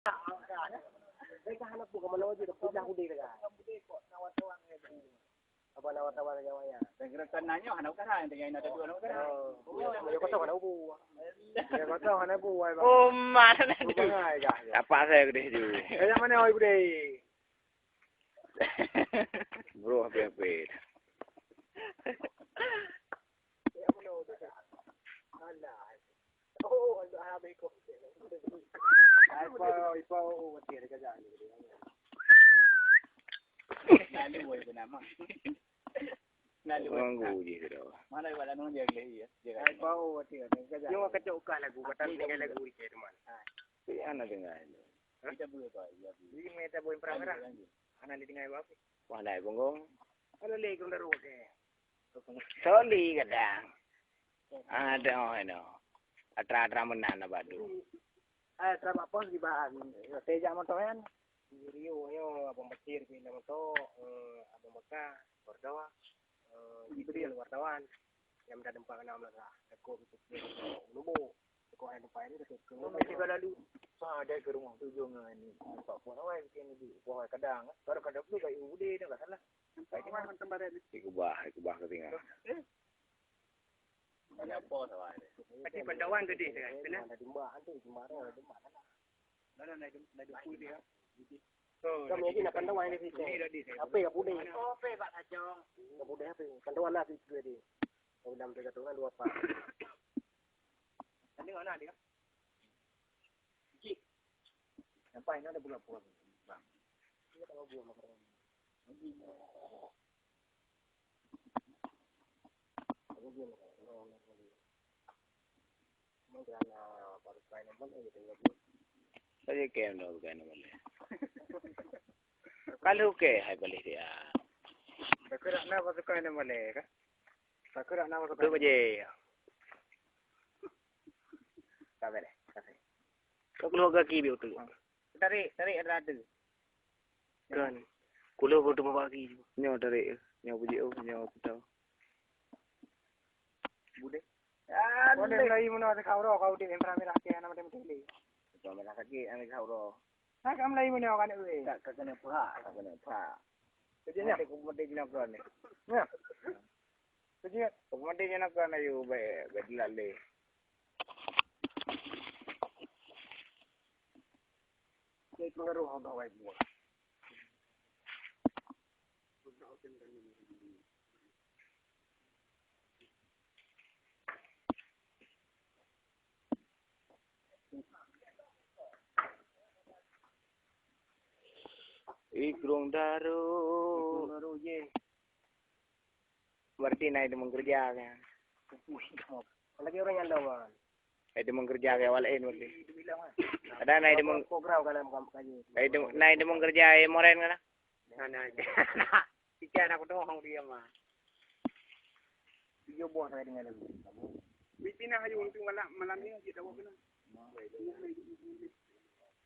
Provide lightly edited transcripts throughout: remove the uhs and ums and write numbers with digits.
Mereka anak bukan menawar juga punya hudi juga. Apa nawar-nawar Jawanya? Gerakan nanya anak kan dengan ada dua anak kan. Ya kau tahu anak bu. Ya kau tahu anak bu. Mana tu? Apa saya gede juga. Yang mana oi gede? Bro, apa? Oh, ada beko. Ipa, tiada kerja ni. Nalu boy nama. Nalu. Ganggu je tu. Mana wala nung dia lagi ya. Ipa, tiada kerja. Yung kacau kan lagu, kata ni lagu ni kerman. Anak dengar. Kita boleh kau ya. Ini meta boy perang-perang. Anak ni dengar apa? Wala bongong. Kalau lagi kau dah roke. Soli kadang. Ada ano. Atra menana badu. Sama apa di bahan? Teja motoran. Rio, yo, abang petir pilih moto, abang Mekah, wartawan, Jibril wartawan, yang ada dempak enam lah. Aku itu lubu, aku ada dempak ini tu. Mesti kalau lalu, ada ke rumah tujuh ni. Pak pun awak ini di bawah kadang. Baru kadang tu kayu ude dah salah. Baik mana tempat ada. Ikubah ketinggalan. Banyak apa sahaja. Pasti pendawan gede kan? Benar. Ada dempak tu, dempak kan? Mana ada dia. Kami ini nak pendawan ini sih. Apa ya puding? Oh, apa Pak Kacong? Nak puding apa? Pendawan lah sih dia. Kalau dalam tiga tahun dua pak. Ini mana dia? Cik. Sampai ini ada bulan-bulan. Bang. Ini kalau bulan apa? Saja kem dah bukan boleh. Kalau ke hai boleh dia. Sakura na pasukan na boleh kan? Sakura na pasukan. 2 baje. Sabar. Kau keluar kaki dia tu. Tarik ada. Kan. Kulo foto pagi. Nyo tarik. Nyo puji nyo tahu. Bude. Boleh lagi mana ada kau di kamera ke nama dia mesti. Kamera kaki ane kau ro. Nak kamu lagi mana kan itu? Tak kena pa. Kerjanya aku mesti jenak kan ni. Ya. Kerja aku mesti jenak kan ayu bedlale. Kita ngaruh orang bawa ibu. Ikrung daru je. Berarti naik demang kerja kan. Lagi orang yang lawan. Naik demang kerja ke walain berarti. Ada naik demang program kalau kamu naik demang kerja moren kan? Nah. Ikan aku doang dia mah. Dia buat saya dengan dia. Bipina aja untuk malam ni kita buat benar.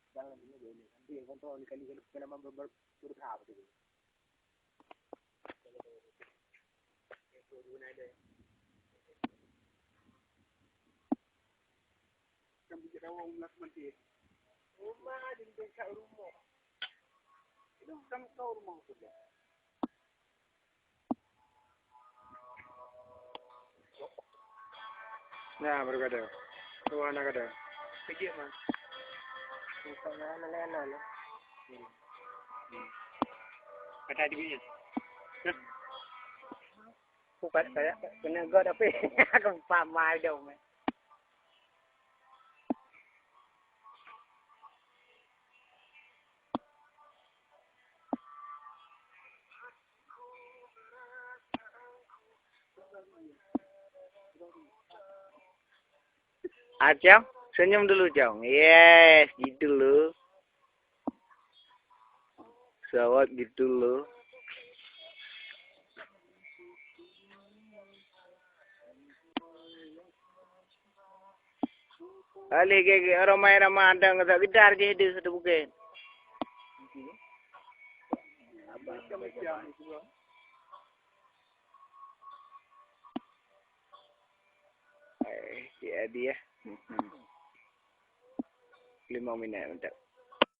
Jangan ini boleh. Nanti kontrol kali kenapa berberapa tu. Kamu kita orang nak mati. Rumah di dekat rumah. Itu kamu tahu rumah sudah. Nah, berbeda. Tuan nak ada. Pergi mana? Misalnya mana? Ada di sini. Bukan saya kena gak tapi aku pamal dong. Acang, senyum dulu Cang. Yes, gitu loh. Sawat gitu loh. Ali ke ramai ada nggak gitar je di satu bukan. Dia 5 minit untuk